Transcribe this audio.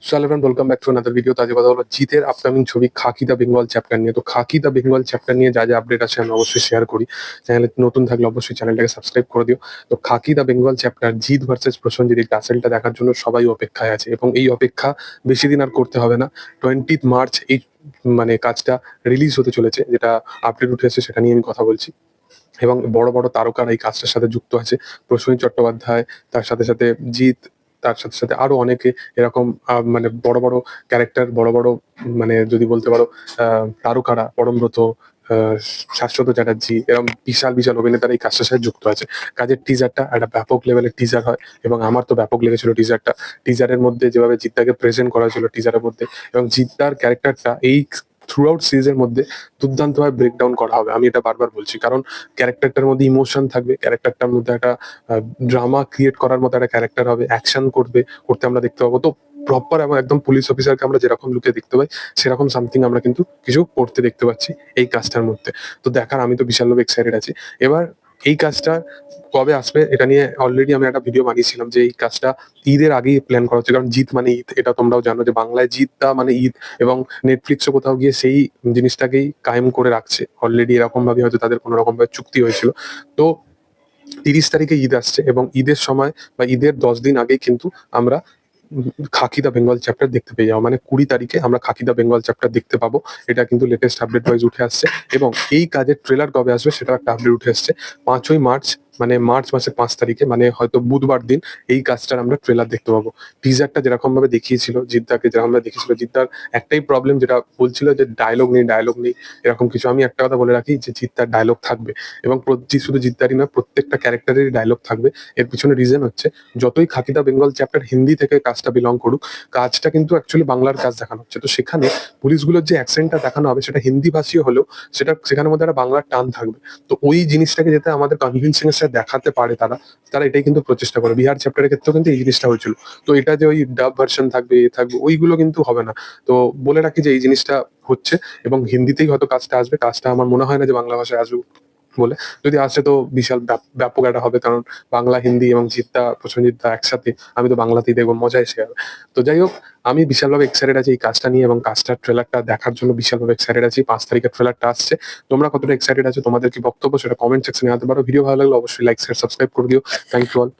So everyone, welcome back to another video. তো আজকে কথা হলো জিতের আপকামিং ছবি খাকি দ্য বেঙ্গল চ্যাপ্টার নিয়ে। তো খাকি দ্য বেঙ্গল চ্যাপ্টার নিয়ে যা যা আপডেট আছে আমি অবশ্যই শেয়ার করি। চ্যানেলে নতুন থাকলে অবশ্যই চ্যানেলটাকে সাবস্ক্রাইব করে দিও। তো Khakee the Bengal chapter Jeet versus Prosenjit এই টাসেলটা দেখার জন্য সবাই অপেক্ষায় আছে এবং এই অপেক্ষা বেশি দিন আর করতে হবে না। 20 মার্চ এই মানে কাজটা রিলিজ হতে চলেছে, যেটা আপডেট উঠে এসেছে সেটা নিয়ে আমি কথা বলছি। এবং বড় বড় তারকারা এই কাজটার সাথে যুক্ত আছে। প্রসেনজিৎ চট্টোপাধ্যায়, তার সাথে সাথে জিৎ, তার সাথে সাথে আরো অনেকে এরকম মানে বড় বড় ক্যারেক্টার, বড় বড় মানে যদি বলতে পারো তারকারা, পরমব্রত, আহ, শাশ্বত চ্যাটার্জি, এরকম বিশাল বিশাল অভিনেতারা এই কাজটার সাথে যুক্ত আছে। কাজের টিজারটা একটা ব্যাপক লেভেলের টিজার হয় এবং আমার তো ব্যাপক লেগেছিল টিজারটা। টিজারের মধ্যে যেভাবে জিদ্দাকে প্রেজেন্ট করা হয়েছিল টিজারের মধ্যে, এবং জিদ্দার ক্যারেক্টারটা এই থ্রু আউট সিরিজের মধ্যে দুর্দান্তভাবে ব্রেকডাউন করা হবে। আমি এটা বারবার বলছি, কারণ ক্যারেক্টারটার মধ্যে ইমোশন থাকবে, ক্যারেক্টারটার মধ্যে একটা ড্রামা ক্রিয়েট করার মতো একটা ক্যারেক্টার হবে, অ্যাকশন করতে আমরা দেখতে পাবো। তো প্রপার এবং একদম পুলিশ অফিসারকে আমরা যেরকম লুকে দেখতে পাই সেরকম সামথিং আমরা কিন্তু কিছু করতে দেখতে পাচ্ছি এই কাজটার মধ্যে। তো দেখার আমি তো বিশালভাবে এক্সাইটেড আছি। এবার এই কাজটা কবে আসবে এটা নিয়ে অলরেডি আমি একটা ভিডিও বানিয়েছিলাম যে এই কাজটা ঈদের আগেই প্ল্যান করা হচ্ছে, কারণ জিৎ মানে ঈদ, এটা তোমরাও জানো যে বাংলায় জিতটা মানে ঈদ। এবং নেটফ্লিক্সও কোথাও গিয়ে সেই জিনিসটাকেই কায়েম করে রাখছে অলরেডি, এরকম ভাবে হয়তো তাদের কোনো রকম ভাবে চুক্তি হয়েছিল। তো 30 তারিখে ঈদ আসছে এবং ঈদের সময় বা ঈদের 10 দিন আগেই কিন্তু আমরা খাকি দা বেঙ্গল চ্যাপ্টার দেখতে পেয়ে যাবো। মানে 20 তারিখে আমরা খাকি দা বেঙ্গল চ্যাপ্টার দেখতে পাবো। এটা কিন্তু লেটেস্ট আপডেট ওয়াইজ উঠে আসছে। এবং এই কাজের ট্রেলার কবে আসবে সেটা একটা আপডেট উঠে আসছে 5ই মার্চ, মানে মার্চ মাসের 5 তারিখে, মানে হয়তো বুধবার দিন এই কাজটার আমরা ট্রেলার দেখতে পাবো। টিজারটা যেরকম ভাবে দেখিয়েছিল জিদ্দাকে, যেরকম ভাবে দেখিয়েছিল জিদ্দার একটাই প্রবলেম, যেটা বলছিল যে ডায়লগ নেই এরকম কিছু। আমি একটা কথা বলে রাখি যে জিদ্দার ডায়লগ থাকবে, এবং শুধু জিদ্দারই না, প্রত্যেকটা ক্যারেক্টারেরই ডায়লগ থাকবে। এর পিছনে রিজন হচ্ছে, যতই খাকি দা বেঙ্গল চ্যাপ্টার হিন্দি থেকে কাজটা বিলং করুক, কাজটা কিন্তু অ্যাকচুয়ালি বাংলার কাজ দেখানো হচ্ছে। তো সেখানে পুলিশগুলোর যে অ্যাকসেন্টটা দেখানো হবে সেটা হিন্দি ভাষী হলেও সেখানের মধ্যে একটা বাংলার টান থাকবে। তো ওই জিনিসটাকে যাতে আমাদের কনভিনসিং এর সাথে দেখাতে পারে তারা তারা এটাই কিন্তু প্রচেষ্টা করে। বিহার চ্যাপ্টারের ক্ষেত্রেও কিন্তু এই জিনিসটা হয়েছিল। তো এটা যে ওই ডাব ভার্সন থাকবে এ থাকবে ওইগুলো কিন্তু হবে না। তো বলে রাখি যে এই জিনিসটা হচ্ছে, এবং হিন্দিতেই হয়তো কাজটা আসবে। কাজটা আমার মনে হয় না যে বাংলা ভাষায় আসবে বলে। যদি আসে তো বিশাল ব্যাপক একটা হবে, কারণ বাংলা, হিন্দি এবং প্রসেনজিৎ একসাথে আমি তো বাংলাতেই দেখবো, মজা এসে যাবে। তো যাই হোক, আমি বিশালভাবে এক্সাইটেড আছি এই কাজটা নিয়ে, এবং কাজটার ট্রেলারটা দেখার জন্য বিশালভাবে এক্সাইটেড আছি। 5 তারিখের ট্রেলারটা আসছে। তোমরা কতটা এক্সাইটেড আছো, তোমাদের কি বক্তব্য সেটা কমেন্ট সেকশনে জানাতে পারো। ভিডিও ভালো লাগলে অবশ্যই লাইক শেয়ার সাবস্ক্রাইব করে দিও। Thank you all.